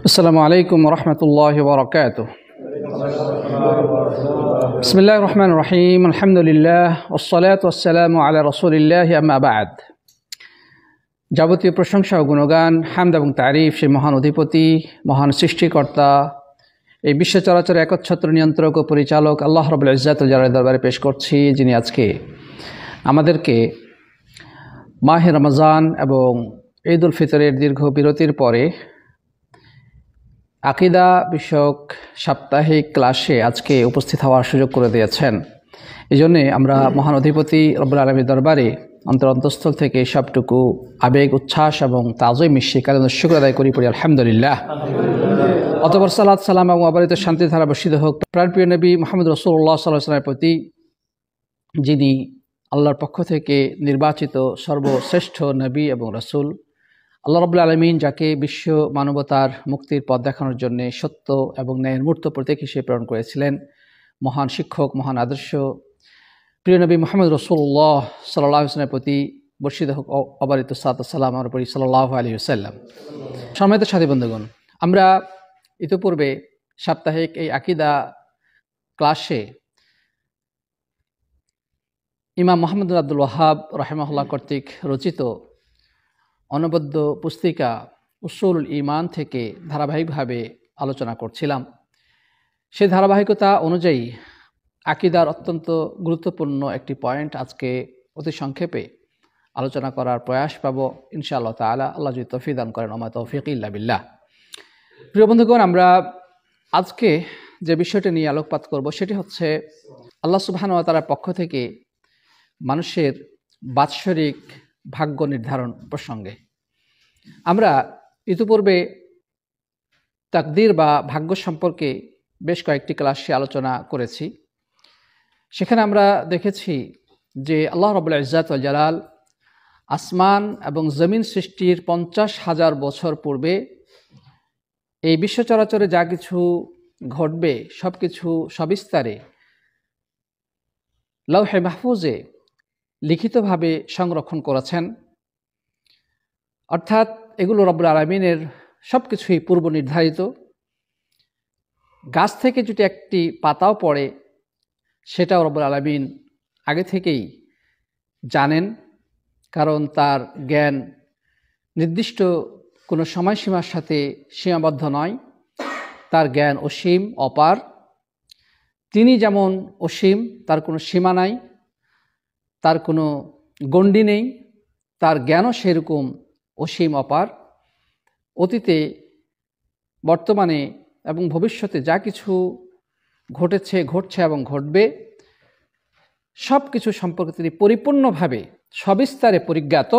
আসসালামু আলাইকুম রহমতুল্লাহ বরকাত। বিসমিল্লাহির রহমানির রহিম। আলহামদুলিল্লাহ ওয়াসসালাতু ওয়াসসালামু আলা রাসূলিল্লাহ আম্মা বা'দ। যাবতীয় প্রশংসা ও গুণগান, হামদ এবং তারিফ সেই মহান অধিপতি, মহান সৃষ্টিকর্তা, এই বিশ্ব চরাচর একচ্ছত্র নিয়ন্ত্রক ও পরিচালক আল্লাহ রাব্বুল ইজ্জাতুল জালালের দরবারে পেশ করছি, যিনি আজকে আমাদেরকে মাহে রমজান এবং ঈদ উল ফিতরের দীর্ঘ বিরতির পরে আকিদা বিষয়ক সাপ্তাহিক ক্লাসে আজকে উপস্থিত হওয়ার সুযোগ করে দিয়েছেন। এই জন্যে আমরা মহান অধিপতি রব্বুল আলামিনের দরবারে অন্তরস্থল থেকে সবটুকু আবেগ, উচ্ছ্বাস এবং তাজীম স্বীকার শুকর আদায় করি পড়ি আলহামদুলিল্লাহ। অতঃপর সালাত সালাম এবং অবারিত শান্তি ধারা বর্ষিত হোক প্রাণপ্রিয় নবী মুহাম্মদ রাসূলুল্লাহ সাল্লাল্লাহু আলাইহি ওয়াসাল্লামের প্রতি, যিনি আল্লাহর পক্ষ থেকে নির্বাচিত সর্বশ্রেষ্ঠ নবী এবং রাসূল। আল্লাহ রাব্বুল আলামিন যাকে বিশ্ব মানবতার মুক্তির পথ দেখানোর জন্য সত্য এবং ন্যায়ের মূর্ত প্রতীক হিসেবে প্রেরণ করেছিলেন, মহান শিক্ষক, মহান আদর্শ প্রিয় নবী মুহাম্মদ রাসূলুল্লাহ সাল্লাল্লাহু আলাইহি ওয়াসাল্লামের প্রতি বর্ষিত হোক অবারিত সালাত ও সালাম আমার উপর সাল্লাল্লাহু আলাইহি ওয়াসাল্লাম। সম্মানিত সাথী বন্ধুগণ, আমরা ইতিপূর্বে সাপ্তাহিক এই আকিদা ক্লাসে ইমাম মুহাম্মদ বিন আব্দুল ওয়াহাব রাহিমাহুল্লাহ কর্তৃক রচিত অনবদ্য পুস্তিকা উসুলুল ঈমান থেকে ধারাবাহিকভাবে আলোচনা করছিলাম। সেই ধারাবাহিকতা অনুযায়ী আকিদার অত্যন্ত গুরুত্বপূর্ণ একটি পয়েন্ট আজকে অতি সংক্ষেপে আলোচনা করার প্রয়াস পাব ইনশাআল্লাহ তাআলা। আল্লাহ যদি তৌফিক দান করেন, ওমা তৌফিক ইল্লা বিল্লাহ। প্রিয় বন্ধুগণ, আমরা আজকে যে বিষয়টি নিয়ে আলোকপাত করব সেটি হচ্ছে আল্লাহ সুবহানাহু ওয়া তাআলার পক্ষ থেকে মানুষের বাৎসরিক ভাগ্য নির্ধারণ প্রসঙ্গে। আমরা ইতিপূর্বে তাকদীর বা ভাগ্য সম্পর্কে বেশ কয়েকটি ক্লাসে আলোচনা করেছি। সেখানে আমরা দেখেছি যে আল্লাহ রাব্বুল ইজ্জাত ওয়াল জালাল আসমান এবং জমিন সৃষ্টির 50,000 বছর পূর্বে এই বিশ্ব চরাচরে যা কিছু ঘটবে সব কিছু সবিস্তারে লাওহে মাহফুজে লিখিতভাবে সংরক্ষণ করেছেন। অর্থাৎ এগুলো রব্বুল আলামিনের সব কিছুই পূর্ব নির্ধারিত। গাছ থেকে যদি একটি পাতাও পড়ে সেটাও রব্বুল আলামিন আগে থেকেই জানেন, কারণ তার জ্ঞান নির্দিষ্ট কোনো সময়সীমার সাথে সীমাবদ্ধ নয়। তার জ্ঞান অসীম, অপার। তিনি যেমন অসীম, তার কোনো সীমা নাই, তার কোনো গণ্ডি নেই, তার জ্ঞানও সেরকম অসীম, অপার। অতীতে, বর্তমানে এবং ভবিষ্যতে যা কিছু ঘটেছে, ঘটছে এবং ঘটবে সব কিছু সম্পর্কে তিনি পরিপূর্ণভাবে সবিস্তারে পরিজ্ঞাত।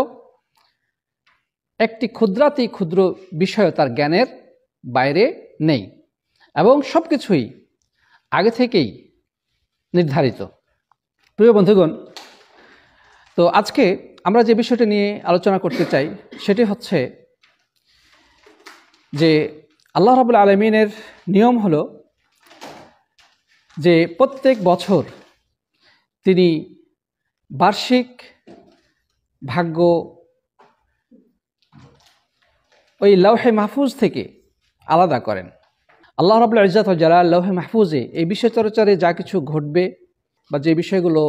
একটি ক্ষুদ্রাতি ক্ষুদ্র বিষয় তার জ্ঞানের বাইরে নেই এবং সব কিছুই আগে থেকেই নির্ধারিত। প্রিয় বন্ধুগণ, তো আজকে আমরা যে বিষয়টি নিয়ে আলোচনা করতে চাই সেটি হচ্ছে যে আল্লাহ রাব্বুল আলামিনের নিয়ম হলো যে প্রত্যেক বছর তিনি বার্ষিক ভাগ্য ওই লাওহে মাহফুজ থেকে আলাদা করেন। আল্লাহ রাব্বুল ইজ্জাত ওয়াল জালাল লাওহে মাহফুজে এই বিশ্ব চরাচরে যা কিছু ঘটবে বা যে বিষয়গুলো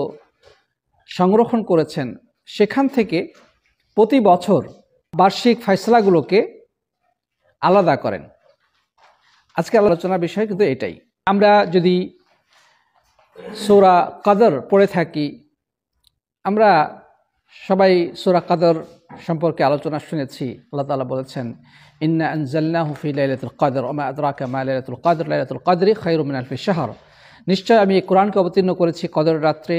সংরক্ষণ করেছেন সেখান থেকে প্রতি বছর বার্ষিক ফয়সালাগুলোকে আলাদা করেন। আজকে আলোচনার বিষয় কিন্তু এটাই। আমরা যদি সূরা কদর পড়ে থাকি, আমরা সবাই সূরা কদর সম্পর্কে আলোচনা শুনেছি। আল্লাহ তাআলা বলেছেন, ইন্না আনজালনাহু ফি লাইলাতুল কদর ওয়া মা আদরাকা মা লাইলাতুল কদর লাইলাতুল কদরি খায়রুম মিন আলফি শাহর। নিশ্চয় আমি এই কোরআনকে অবতীর্ণ করেছি কদর রাত্রে।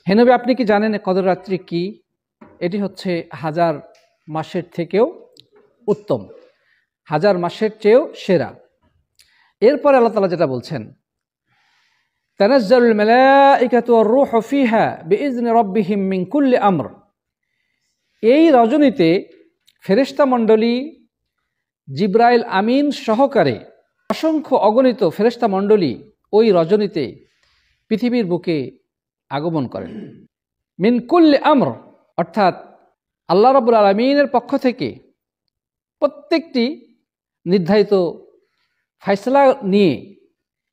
হে নবী, আপনি কি জানেন কদর রাত্রি কি? এটি হচ্ছে 1000 মাসের থেকেও উত্তম, 1000 মাসের চেয়েও সেরা। এরপরে আল্লাহ তাআলা যেটা বলছেন, তানাজ্জালুল মালাইকাতু ওয়ার রূহু ফিহা বিইজনি রাব্বিহিম মিন কুল্লি আমর। এই রজনীতে ফেরেশতা মণ্ডলী জিবরাইল আমিন সহকারে অসংখ্য অগণিত ফেরেশতা মণ্ডলী ওই রজনীতে পৃথিবীর বুকে আগমন করেন। মিন কুল্লি আমর অর্থাৎ আল্লাহ রাব্বুল আলামিনের পক্ষ থেকে প্রত্যেকটি নির্ধারিত ফায়সালা নিয়ে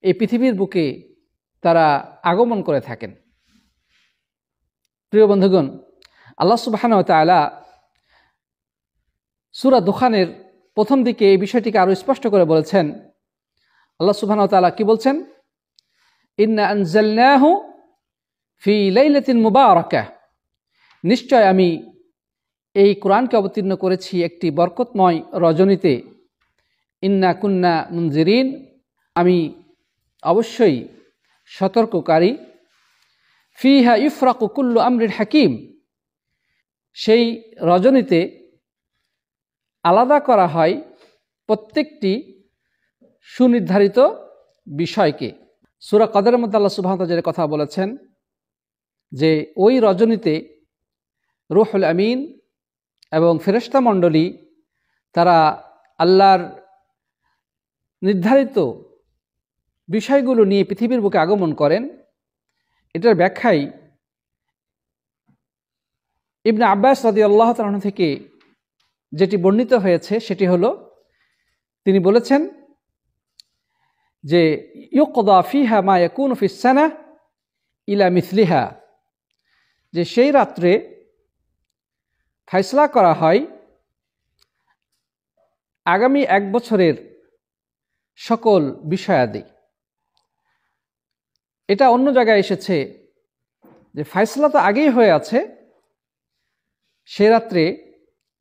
এই পৃথিবীর বুকে তারা আগমন করে থাকেন। প্রিয় বন্ধুগণ, আল্লাহ সুবহানাহু ওয়া তাআলা সূরা দুখানের প্রথম দিকে এই বিষয়টিকে আরো স্পষ্ট করে বলেছেন। আল্লাহ সুবহানাহু ওয়া তাআলা কি বলছেন? ইন্না আনজালনাহু ফি লাইলাতিন মুবারাকাহ, নিশ্চয় আমি এই কোরআনকে অবতীর্ণ করেছি একটি বরকতময় রজনীতে। ইন্না কুন্না মুনজিরিন, আমি অবশ্যই সতর্ককারী। ফিহা ইফরাকু কুল্লু আমরিন হাকিম, সেই রজনীতে আলাদা করা হয় প্রত্যেকটি সুনির্ধারিত বিষয়কে। সূরা কদরের মধ্যে আল্লাহ সুবহানাহু ওয়া তাআলা যে কথা বলেছেন যে ওই রজনীতে রূহুল আমিন এবং ফেরেশতা মণ্ডলী তারা আল্লাহর নির্ধারিত বিষয়গুলো নিয়ে পৃথিবীর বুকে আগমন করেন। এটার ব্যাখ্যায় ইবনে আব্বাস রাদিয়াল্লাহু তাআলা আনহু থেকে যেটি বর্ণিত হয়েছে সেটি হলো, তিনি বলেছেন যে ইউকদা ফিহা মা ইয়াকুনু ফিস সানাহ ইলা মিসলিহা, যে সেই রাত্রে ফয়সালা করা হয় আগামী এক বছরের সকল বিষয়াদি। এটা অন্য জায়গায় এসেছে যে ফয়সালা তো আগেই হয়ে আছে, সে রাত্রে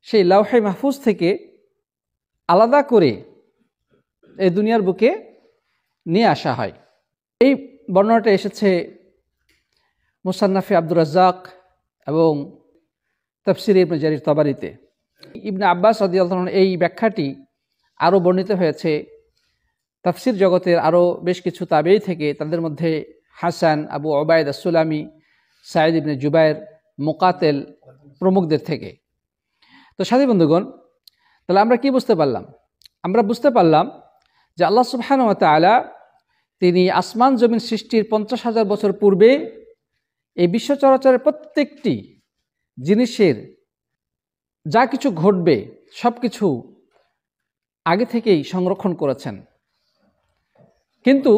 সেই লাওহে মাহফুজ থেকে আলাদা করে এই দুনিয়ার বুকে নিয়ে আসা হয়। এই বর্ণনাটা এসেছে মুসান্নাফে আব্দুর রাজ্জাক এবং তাফসিরে ইবনে জারির তাবারিতে। ইবনে আব্বাস রাদিয়াল্লাহু আনহু এই ব্যাখ্যাটি আরও বর্ণিত হয়েছে তাফসির জগতের আরও বেশ কিছু তাবেঈ থেকে, তাদের মধ্যে হাসান, আবু উবাইদ আস-সুলামি, সাঈদ ইবনে জুবায়ের, মুকাতেল প্রমুখদের থেকে। তো সাথী বন্ধুগণ, তাহলে আমরা কি বুঝতে পারলাম? আমরা বুঝতে পারলাম যে আল্লাহ সুবহানাহু ওয়া তাআলা তিনি আসমান জমিন সৃষ্টির 50,000 বছর পূর্বে এই বিশ্ব চরাচরের প্রত্যেকটি জিনিসের যা কিছু ঘটবে সব কিছু আগে থেকেই সংরক্ষণ করেছেন। কিন্তু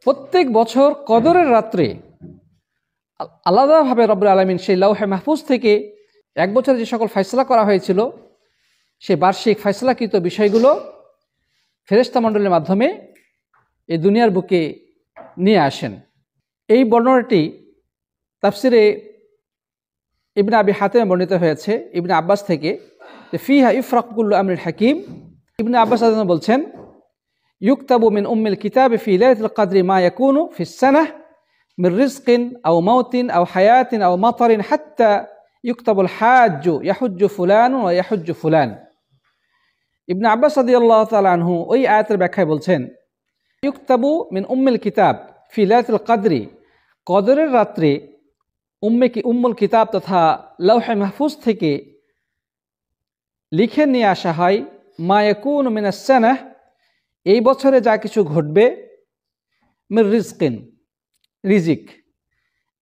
প্রত্যেক বছর কদরের রাত্রে আলাদাভাবে রব্বুল আলামিন সেই লাওহে মাহফুজ থেকে এক বছরে যে সকল ফয়সালা করা হয়েছিল সেই বার্ষিক ফয়সালাকৃত বিষয়গুলো ফেরেশতা মণ্ডলীর মাধ্যমে এই দুনিয়ার বুকে নিয়ে আসেন। এই বর্ণনাটি তাফসিরে ইবনে আবি হাতিমে বর্ণিত হয়েছে ইবনে আব্বাস থেকে, যে ফিহা ইফরাকু কুল্লু আমরিন হাকিম। ইবনে আব্বাস রাদিয়াল্লাহু আনহু বলছেন, ইউকতাবু মিন উম্মিল কিতাবি ফি লাইলাতিল কদরি মা ইয়াকুনু ফিস সানাহ মিন রিজকিন আও মাউতিন আও হায়াতিন আও মাতারিন হাত্তা ইউকতাবুল হাজ্জু ইয়াহুজ্জু ফুলানুন ওয়া ইয়াহুজ্জু ফুলান। ইবনে আব্বাস রাদিয়াল্লাহু তাআলা আনহু ওই আয়াতের ব্যাখ্যায় বলছেন, ইউকতাবু মিন উম্মিল কিতাব ফি লাইলাতিল কদরি, কদরের রাত্রে উম্মুল কিতাব তথা লাওহে মাহফুজ থেকে লিখে নিয়ে আসা হয় মা ইয়াকুনু মিনাস সানাহ, এই বছরে যা কিছু ঘটবে, মির রিজকিন, রিজিক,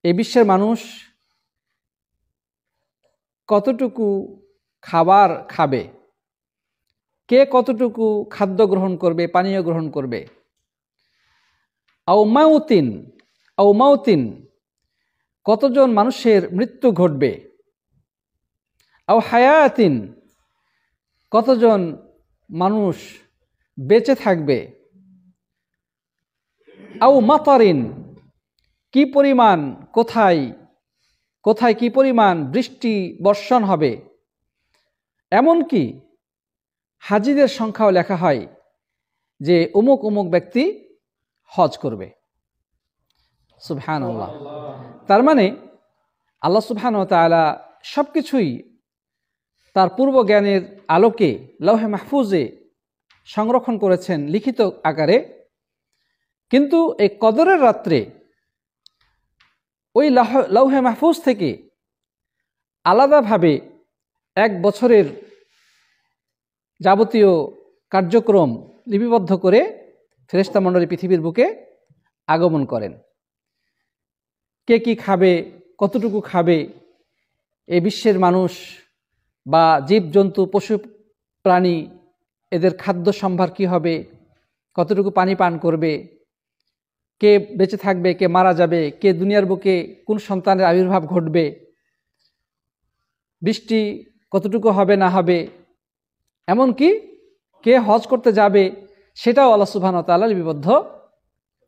এই বিশ্বের মানুষ কতটুকু খাবার খাবে, কে কতটুকু খাদ্য গ্রহণ করবে, পানীয় গ্রহণ করবে। আও মাউতিন, কতজন মানুষের মৃত্যু ঘটবে। আও হায়াতিন, কতজন মানুষ বেঁচে থাকবে। আও মাতারিন, কি পরিমাণ কোথায় কি পরিমাণ বৃষ্টি বর্ষণ হবে। এমনকি হাজিদের সংখ্যাও লেখা হয় যে অমুক অমুক ব্যক্তি হজ করবে। সুবহানাল্লাহ। তার মানে আল্লাহ সুবহানাহু ওয়া তাআলা সবকিছুই তার পূর্ব জ্ঞানের আলোকে লাওহে মাহফুজে সংরক্ষণ করেছেন লিখিত আকারে। কিন্তু এই কদরের রাত্রে ওই লাওহে মাহফুজ থেকে আলাদাভাবে এক বছরের যাবতীয় কার্যক্রম লিপিবদ্ধ করে ফেরেশতা মণ্ডলী পৃথিবীর বুকে আগমন করেন। কে কি খাবে, কতটুকু খাবে, এই বিশ্বের মানুষ বা জীবজন্তু পশু প্রাণী এদের খাদ্য সম্ভার কী হবে, কতটুকু পানি পান করবে, কে বেঁচে থাকবে, কে মারা যাবে, কে দুনিয়ার বুকে কোন সন্তানের আবির্ভাব ঘটবে, বৃষ্টি কতটুকু হবে না হবে, এমনকি কে হজ করতে যাবে সেটাও আল্লাহ সুবহানাহু ওয়া তাআলা লিপিবদ্ধ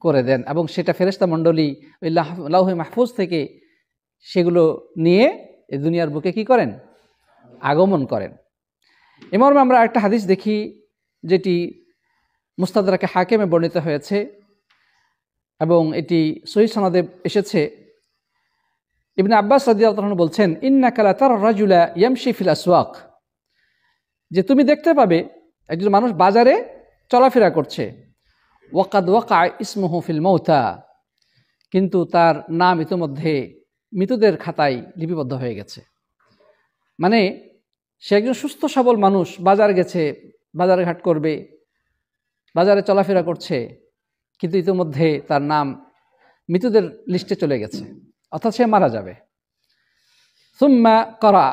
করে দেন এবং সেটা ফেরেশতা মণ্ডলী ওই লাউহে মাহফুজ থেকে সেগুলো নিয়ে এই দুনিয়ার বুকে কি করেন, আগমন করেন। এ মর্মে আমরা একটা হাদিস দেখি যেটি মুস্তাদরাকে হাকিমে বর্ণিত হয়েছে এবং এটি সহিহ সনদে এসেছে। ইবনে আব্বাস রাদিয়াল্লাহু আনহু বলছেন, ইন্নাকা লা তারা রাজুলা ইয়ামশি ফিল আসওয়াক, যে তুমি দেখতে পাবে একজন মানুষ বাজারে চলাফেরা করছে, ওয়াকাদ ওয়াকা ইসমুহু ফিল মাউতা, কিন্তু তার নাম ইতোমধ্যে মৃতদের খাতায় লিপিবদ্ধ হয়ে গেছে। মানে সে একজন সুস্থ সবল মানুষ, বাজার গেছে, বাজারে ঘাট করবে, বাজারে চলাফেরা করছে, কিন্তু ইতোমধ্যে তার নাম মৃতদের লিস্টে চলে গেছে, অর্থাৎ সে মারা যাবে। সুম্মা করা,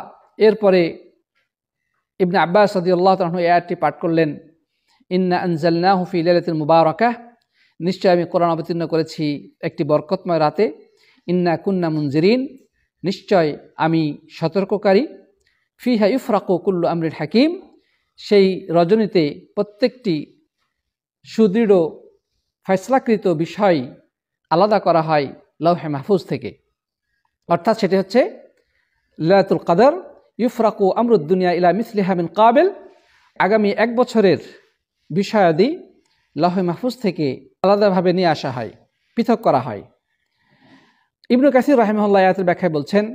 এরপরে ইবনে আব্বাস রাদিয়াল্লাহু তাআলা এই আয়াতটি পাঠ করলেন, ইন্না আনজালনাহু ফি লাইলাতিল মুবারাকাহ, নিশ্চয় আমি কোরআন অবতীর্ণ করেছি একটি বরকতময় রাতে, ইন্না কুন্না মুনজিরিন, নিশ্চয় আমি সতর্ককারী, ফিহা ইউফরাকু কুল্লু আমরিন হাকিম, সেই রজনীতে প্রত্যেকটি সুদৃঢ় ফয়সলাকৃত বিষয় আলাদা করা হয় লাউহে মাহফুজ থেকে। অর্থাৎ সেটি হচ্ছে লাইলাতুল কদর, ইউফরাকু আমরুদ দুনিয়া ইলা মিসলিহা মিন কাবিল, আগামী 1 বছরের বিষয়াদি লাউহে মাহফুজ থেকে আলাদাভাবে নিয়ে আসা হয়, পৃথক করা হয়। ইবনে কাসির রাহিমাহুল্লাহ আয়াতের ব্যাখ্যায় বলছেন,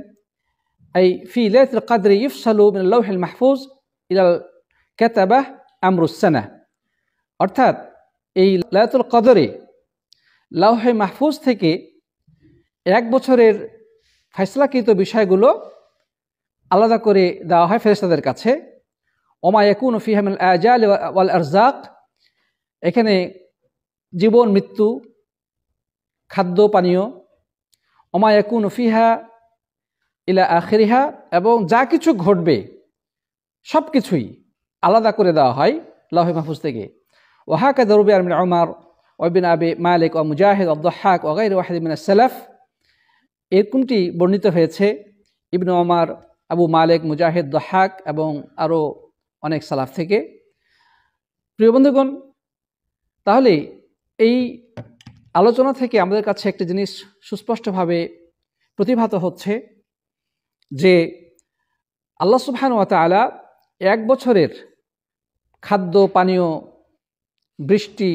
এই ফি লাইলাতুল কদরি ইফসালু মিন লাউহিল মাহফুজ ইলাল কাতাবাহ আমরুস সানাহ, অর্থাৎ এই লাইলাতুল কদরে লাউহে মাহফুজ থেকে 1 বছরের ফয়সলাকৃত বিষয়গুলো আলাদা করে দেওয়া হয় ফেরেশতাদের কাছে। ওমা ইয়াকুনু ফিহা মিনাল আজাল ওয়াল আরযাক, এখানে জীবন মৃত্যু, খাদ্য পানীয়, ওমা ইয়াকুনু ফিহা ইলা আখিরিহা, এবং যা কিছু ঘটবে সব কিছুই আলাদা করে দেওয়া হয় লাউহে মাহফুজ থেকে। ওয়াহাকাযা রুবিয়া মিন উমর ওয়া ইবনে আবি মালিক ওয়া মুজাহিদ ওয়া দাহহাক ওয়া গায়রু ওয়াহিদ মিনাস সালাফ, এরকমটি বর্ণিত হয়েছে ইবনে ওমর, আবু মালিক, মুজাহিদ, দাহহাক এবং আরও অনেক সালাফ থেকে। প্রিয় বন্ধুগণ, তাহলে এই আলোচনা থেকে আমাদের কাছে একটা জিনিস সুস্পষ্টভাবে প্রতিভাত হচ্ছে যে আল্লাহ সুবহানাহু ওয়া তাআলা 1 বছরের খাদ্য পানীয়, বৃষ্টি,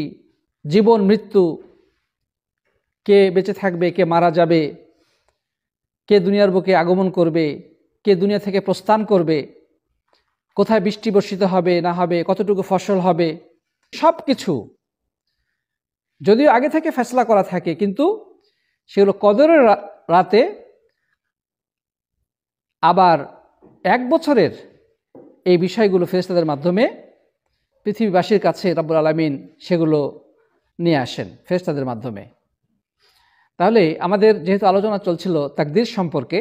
জীবন মৃত্যু, কে বেঁচে থাকবে, কে মারা যাবে, কে দুনিয়ার বুকে আগমন করবে, কে দুনিয়া থেকে প্রস্থান করবে, কোথায় বৃষ্টি বর্ষিত হবে না হবে, কতটুকু ফসল হবে, সব কিছু যদিও আগে থেকে ফয়সালা করা থাকে, কিন্তু সেগুলো কদরের রাতে আবার 1 বছরের এই বিষয়গুলো ফেরেশতাদের মাধ্যমে পৃথিবীবাসীর কাছে রব্বুল আলামিন সেগুলো নিয়ে আসেন ফেরেশতাদের মাধ্যমে। তাহলে আমাদের যেহেতু আলোচনা চলছিল তাকদীর সম্পর্কে,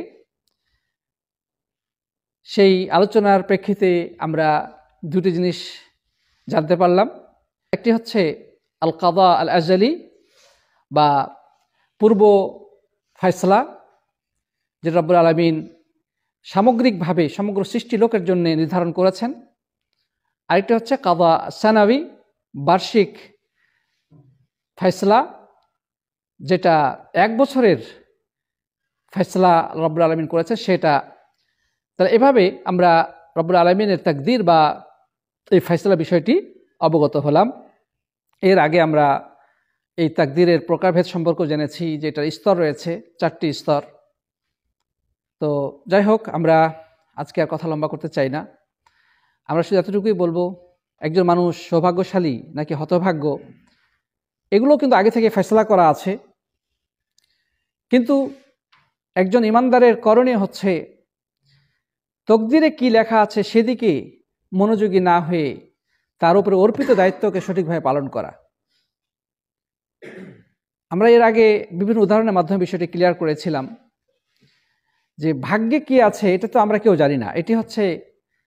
সেই আলোচনার প্রেক্ষিতে আমরা 2টি জিনিস জানতে পারলাম। একটি হচ্ছে আল কাদা আল আজলি বা পূর্ব ফয়সালা, যেটা রব্বুল আলামিন সামগ্রিকভাবে সমগ্র সৃষ্টি লোকের জন্য নির্ধারণ করেছেন। আরেকটা হচ্ছে কাদা সানাবি, বার্ষিক ফয়সালা, যেটা 1 বছরের ফয়সালা রব্বুল আলামিন করেছে সেটা। তাহলে এভাবে আমরা রব্বুল আলামিনের তাকদীর বা এই ফয়সালা বিষয়টি অবগত হলাম। এর আগে আমরা এই তাকদীরের প্রকারভেদ সম্পর্কে জেনেছি যে এটার স্তর রয়েছে 4টি স্তর। তো যাই হোক, আমরা আজকে আর কথা লম্বা করতে চাই না। আমরা শুধু এতটুকুই বলবো, একজন মানুষ সৌভাগ্যশালী নাকি হতভাগ্য এগুলো কিন্তু আগে থেকে ফয়সালা করা আছে, কিন্তু একজন ইমানদারের করণীয় হচ্ছে তকদিরে কি লেখা আছে সেদিকে মনোযোগী না হয়ে তার উপরে অর্পিত দায়িত্বকে সঠিকভাবে পালন করা। আমরা এর আগে বিভিন্ন উদাহরণের মাধ্যমে বিষয়টি ক্লিয়ার করেছিলাম যে ভাগ্যে কি আছে এটা তো আমরা কেউ জানি না, এটি হচ্ছে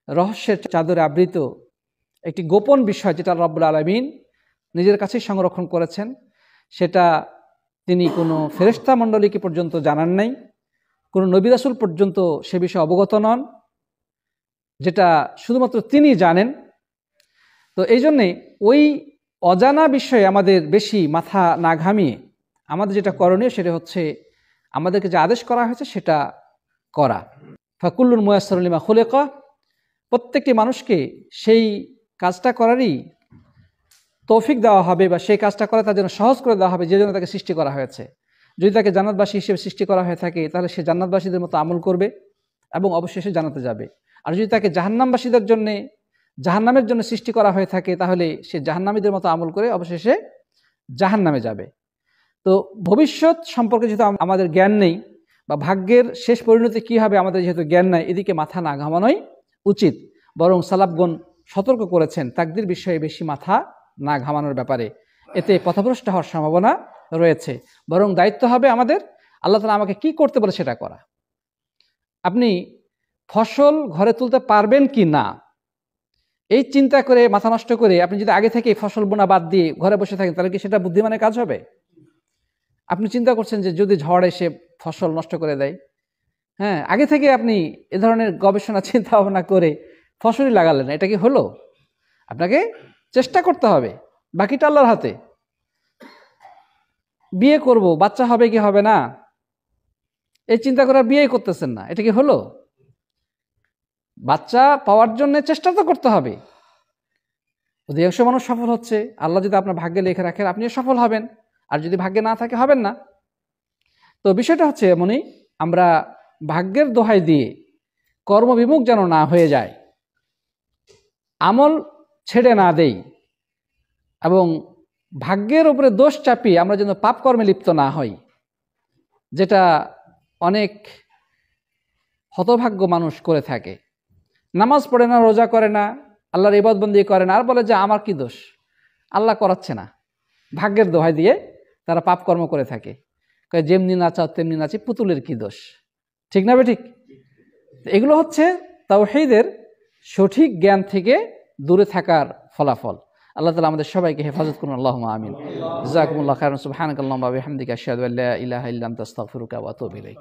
রহস্যের চাদরে আবৃত একটি গোপন বিষয় যেটা রব্বুল আলামিন নিজের কাছেই সংরক্ষণ করেছেন, সেটা তিনি কোনো ফেরেশতা মণ্ডলীকে পর্যন্ত জানান নাই, কোনো নবী রাসূল পর্যন্ত সে বিষয়ে অবগত নন, যেটা শুধুমাত্র তিনি জানেন। তো এই জন্যে ওই অজানা বিষয়ে আমাদের বেশি মাথা না ঘামিয়ে আমাদের যেটা করণীয় সেটা হচ্ছে আমাদেরকে যে আদেশ করা হয়েছে সেটা করা। ফাকুল্লুন মুয়াসসারুন লিমা খুলিকা, প্রত্যেকটি মানুষকে সেই কাজটা করারই তৌফিক দেওয়া হবে বা সেই কাজটা করে তার জন্য সহজ করে দেওয়া হবে যে জন্য তাকে সৃষ্টি করা হয়েছে। যদি তাকে জান্নাতবাসী হিসেবে সৃষ্টি করা হয়ে থাকে তাহলে সে জান্নাতবাসীদের মতো আমল করবে এবং অবশ্যই সে জান্নাতে যাবে। আর যদি তাকে জাহান্নামবাসীদের জন্য জাহান্নামের জন্য সৃষ্টি করা হয়ে থাকে তাহলে সে জাহান্নামীদের মতো আমল করে অবশেষে জাহান্নামে যাবে। তো ভবিষ্যৎ সম্পর্কে যেহেতু আমাদের জ্ঞান নেই বা ভাগ্যের শেষ পরিণতি কী হবে আমাদের যেহেতু জ্ঞান নাই, এদিকে মাথা না ঘামানোই উচিত। বরং সালাফগণ সতর্ক করেছেন তাকদীর বিষয়ে বেশি মাথা না ঘামানোর ব্যাপারে, এতে পথভ্রষ্ট হওয়ার সম্ভাবনা রয়েছে। বরং দায়িত্ব হবে আমাদের আল্লাহ তাআলা আমাকে কি করতে বলে সেটা করা। আপনি ফসল ঘরে তুলতে পারবেন কি না এই চিন্তা করে মাথা নষ্ট করে আপনি যদি আগে থেকে ফসল বোনা বাদ দিয়ে ঘরে বসে থাকেন তাহলে কি সেটা বুদ্ধিমানের কাজ হবে? আপনি চিন্তা করছেন যে যদি ঝড় এসে ফসল নষ্ট করে দেয়, হ্যাঁ, আগে থেকে আপনি এ ধরনের গবেষণা চিন্তা ভাবনা করে ফসলই লাগালেন, এটা কি হলো? আপনাকে চেষ্টা করতে হবে, বাকিটা আল্লাহর হাতে। বিয়ে করব, বাচ্চা হবে কি হবে না এই চিন্তা করে বিয়ে করতেছেন না, এটা কি হলো? বাচ্চা পাওয়ার জন্য চেষ্টা তো করতে হবে। অধিকাংশ মানুষ সফল হচ্ছে, আল্লাহ যদি আপনার ভাগ্যে লিখে রাখেন আপনিও সফল হবেন, আর যদি ভাগ্যে না থাকে হবেন না। তো বিষয়টা হচ্ছে এমনই, আমরা ভাগ্যের দোহাই দিয়ে কর্মবিমুখ যেন না হয়ে যায়, আমল ছেড়ে না দেই এবং ভাগ্যের উপরে দোষ চাপিয়ে আমরা যেন পাপ কর্মে লিপ্ত না হই, যেটা অনেক হতভাগ্য মানুষ করে থাকে। নামাজ পড়ে না, রোজা করে না, আল্লাহর ইবাদতবন্দি করে না, আর বলে যে আমার কি দোষ, আল্লাহ করাচ্ছে না। ভাগ্যের দোহাই দিয়ে তারা পাপ কর্ম করে থাকে, যেমনি নাচাও তেমনি নাচি, পুতুলের কি দোষ, ঠিক না বেঠিক? এগুলো হচ্ছে তাওহীদের সঠিক জ্ঞান থেকে দূরে থাকার ফলাফল। আল্লাহ তাআলা আমাদের সবাইকে হেফাজত করুন, আল্লাহুম্মা আমিন। জাযাকুমুল্লাহু খাইরান, সুবহানাকাল্লাহুম্মা ওয়া বিহামদিকা আশহাদু আল্লা ইলাহা ইল্লা আনতা আস্তাগফিরুকা ওয়া আতুবু ইলাইক।